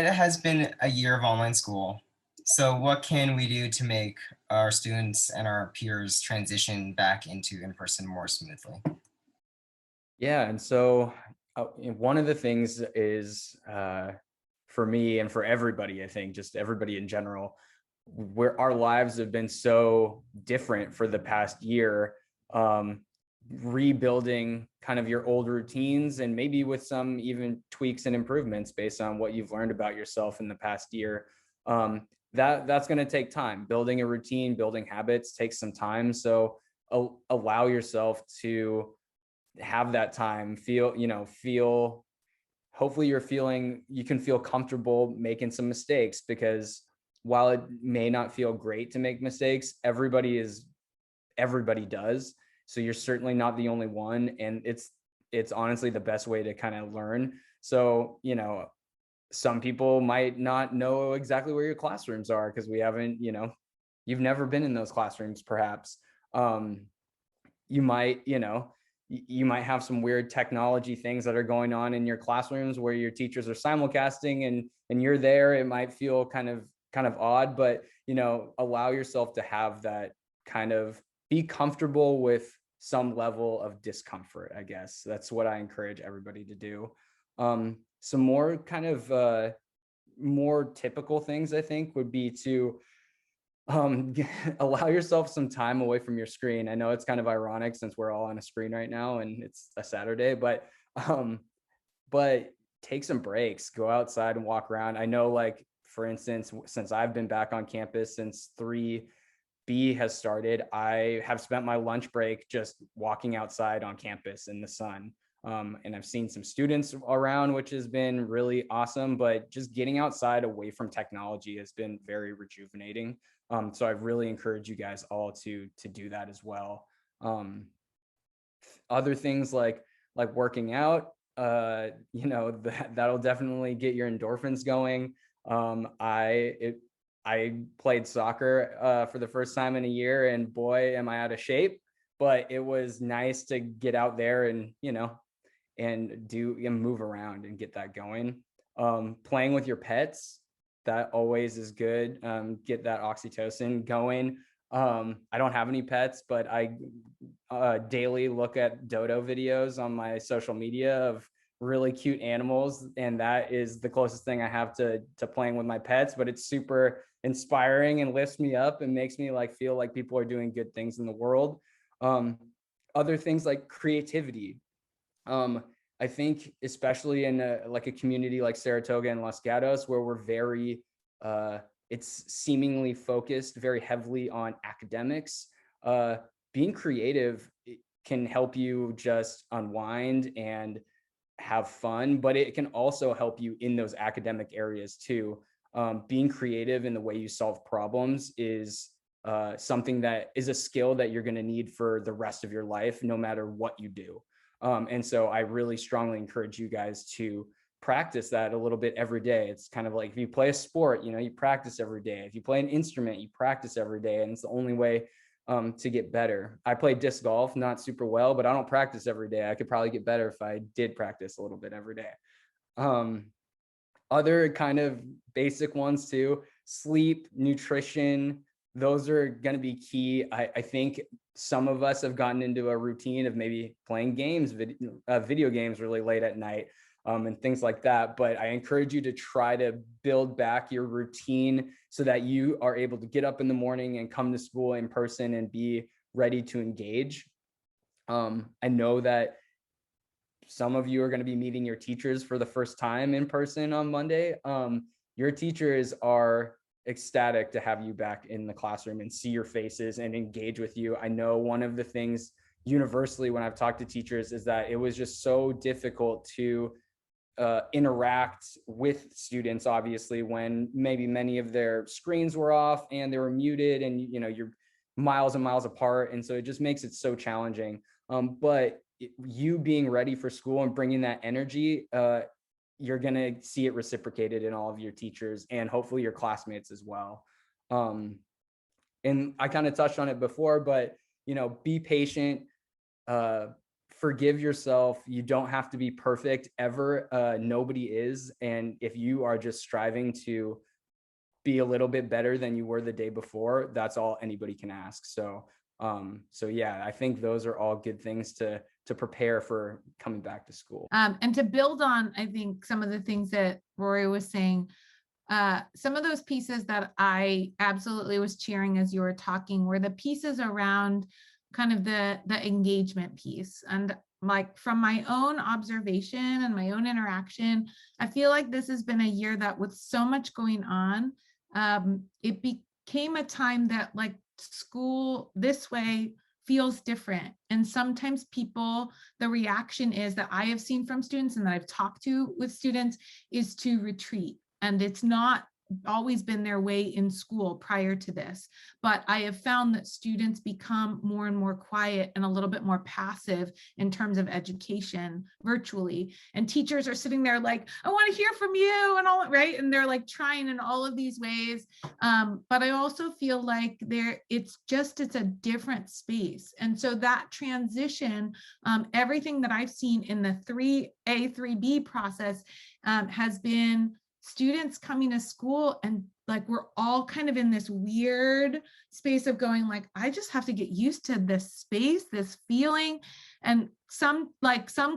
it has been a year of online school. So what can we do to make our students and our peers transition back into in-person more smoothly? Yeah, and so one of the things is for me and for everybody, I think, just everybody in general, where our lives have been so different for the past year, um, rebuilding kind of your old routines and maybe with some even tweaks and improvements based on what you've learned about yourself in the past year. That's going to take time. Building a routine, building habits takes some time. So allow yourself to have that time, feel hopefully you can feel comfortable making some mistakes, because while it may not feel great to make mistakes, everybody does. So you're certainly not the only one, and it's honestly the best way to kind of learn. So, some people might not know exactly where your classrooms are because we haven't, you've never been in those classrooms perhaps. Um, you might, you might have some weird technology things that are going on in your classrooms where your teachers are simulcasting and you're there. It might feel kind of odd, but allow yourself to have that kind of be comfortable with some level of discomfort, I guess. That's what I encourage everybody to do. Some more kind of more typical things I think would be to allow yourself some time away from your screen. I know it's kind of ironic since we're all on a screen right now and it's a Saturday, um but take some breaks, go outside and walk around. I know, like, for instance, since I've been back on campus since 3B has started, I have spent my lunch break just walking outside on campus in the sun. And I've seen some students around, which has been really awesome. But just getting outside away from technology has been very rejuvenating. So I really encourage you guys all to do that as well. Um, Other things like working out, that'll definitely get your endorphins going. I played soccer for the first time in a year, and boy, am I out of shape. But it was nice to get out there and and do and move around and get that going. Playing with your pets, that always is good. Get that oxytocin going. I don't have any pets, but I daily look at dodo videos on my social media of really cute animals, and that is the closest thing I have to playing with my pets. But it's super inspiring and lifts me up and makes me like feel like people are doing good things in the world. Um, Other things like creativity. Um, I think especially in like a community like Saratoga and Los Gatos, where we're very, it's seemingly focused very heavily on academics. Uh, Being creative can help you just unwind and have fun, but it can also help you in those academic areas too. Being creative in the way you solve problems is something that is a skill that you're going to need for the rest of your life, no matter what you do. And so I really strongly encourage you guys to practice that a little bit every day. It's kind of like if you play a sport, you practice every day. If you play an instrument, you practice every day. And it's the only way to get better. I play disc golf, not super well, but I don't practice every day. I could probably get better if I did practice a little bit every day. Um, Other kind of basic ones too, sleep, nutrition, those are going to be key. I think some of us have gotten into a routine of maybe playing games, video games really late at night, and things like that. But I encourage you to try to build back your routine so that you are able to get up in the morning and come to school in person and be ready to engage. I know that some of you are going to be meeting your teachers for the first time in person on Monday. Your teachers are ecstatic to have you back in the classroom and see your faces and engage with you. I know one of the things universally when I've talked to teachers is that it was just so difficult to interact with students, obviously, when maybe many of their screens were off and they were muted and you're miles and miles apart. And so it just makes it so challenging. But you being ready for school and bringing that energy, you're going to see it reciprocated in all of your teachers and hopefully your classmates as well. And I kind of touched on it before, but be patient. forgive yourself. You don't have to be perfect ever. Nobody is. And if you are just striving to be a little bit better than you were the day before, that's all anybody can ask. So yeah, I think those are all good things to prepare for coming back to school. And to build on, I think some of the things that Rory was saying, some of those pieces that I absolutely was cheering as you were talking were the pieces around kind of the engagement piece. And like from my own observation and my own interaction, I feel like this has been a year that with so much going on, it became a time that like school this way feels different. And sometimes people, the reaction is that I have seen from students and that I've talked to with students is to retreat. And it's not always been their way in school prior to this. But I have found that students become more and more quiet and a little bit more passive in terms of education virtually. And teachers are sitting there like, I want to hear from you and all, right? And they're like trying in all of these ways. But I also feel like it's a different space. And so that transition, everything that I've seen in the 3A, 3B process has been students coming to school and like we're all kind of in this weird space of going like, I just have to get used to this space, this feeling. And some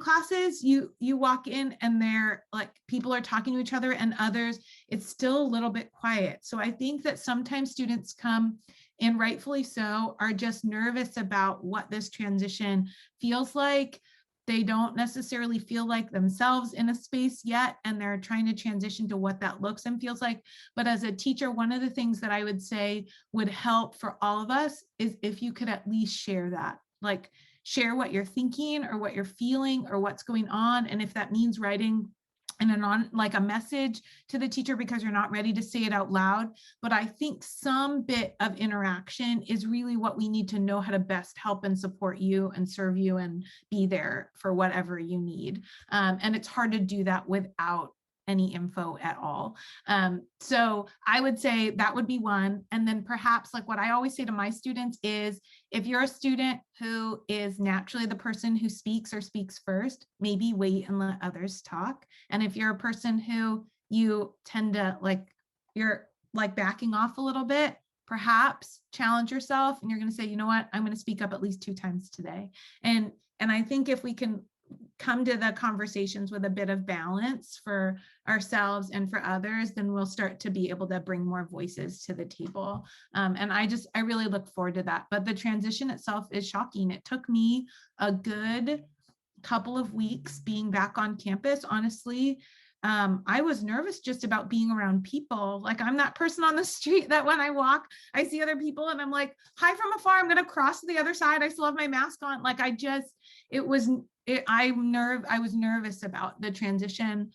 classes you walk in and they're like people are talking to each other, and others it's still a little bit quiet. So I think that sometimes students come, and rightfully so, are just nervous about what this transition feels like. They don't necessarily feel like themselves in a space yet, and they're trying to transition to what that looks and feels like. But as a teacher, one of the things that I would say would help for all of us is if you could at least share that, like share what you're thinking or what you're feeling or what's going on. And if that means writing like a message to the teacher because you're not ready to say it out loud. But I think some bit of interaction is really what we need to know how to best help and support you and serve you and be there for whatever you need. And it's hard to do that without any info at all. So I would say that would be one. And then perhaps like what I always say to my students is, if you're a student who is naturally the person who speaks or speaks first, maybe wait and let others talk. And if you're a person who you tend to like, you're like backing off a little bit, perhaps challenge yourself and you're going to say, you know what, I'm going to speak up at least 2 times today. And I think if we can come to the conversations with a bit of balance for ourselves and for others, then we'll start to be able to bring more voices to the table. And I really look forward to that. But the transition itself is shocking. It took me a good couple of weeks being back on campus. Honestly, I was nervous just about being around people. Like I'm that person on the street that when I walk, I see other people and I'm like, hi from afar, I'm going to cross to the other side. I still have my mask on. Like I was nervous about the transition.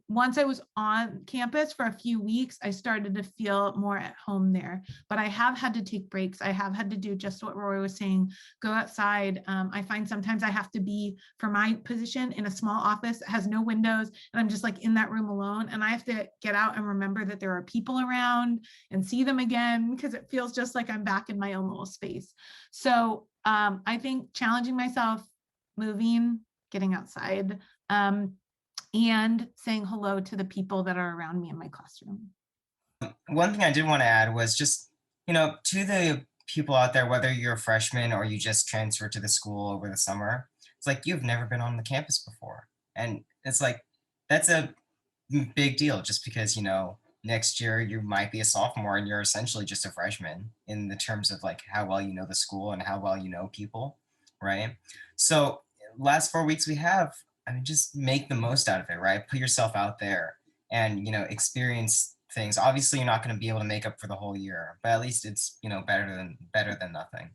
Once I was on campus for a few weeks, I started to feel more at home there, but I have had to take breaks. I have had to do just what Rory was saying, go outside. I find sometimes I have to be, for my position, in a small office that has no windows, and I'm just like in that room alone. And I have to get out and remember that there are people around and see them again, because it feels just like I'm back in my own little space. So I think challenging myself, moving, getting outside, and saying hello to the people that are around me in my classroom. One thing I did want to add was just, to the people out there, whether you're a freshman or you just transferred to the school over the summer, it's like you've never been on the campus before. And it's like, that's a big deal just because, next year you might be a sophomore and you're essentially just a freshman in the terms of like how well you know the school and how well you know people, right? So last 4 weeks we have, I mean, just make the most out of it, right? Put yourself out there and, experience things. Obviously, you're not going to be able to make up for the whole year, but at least it's, better than nothing.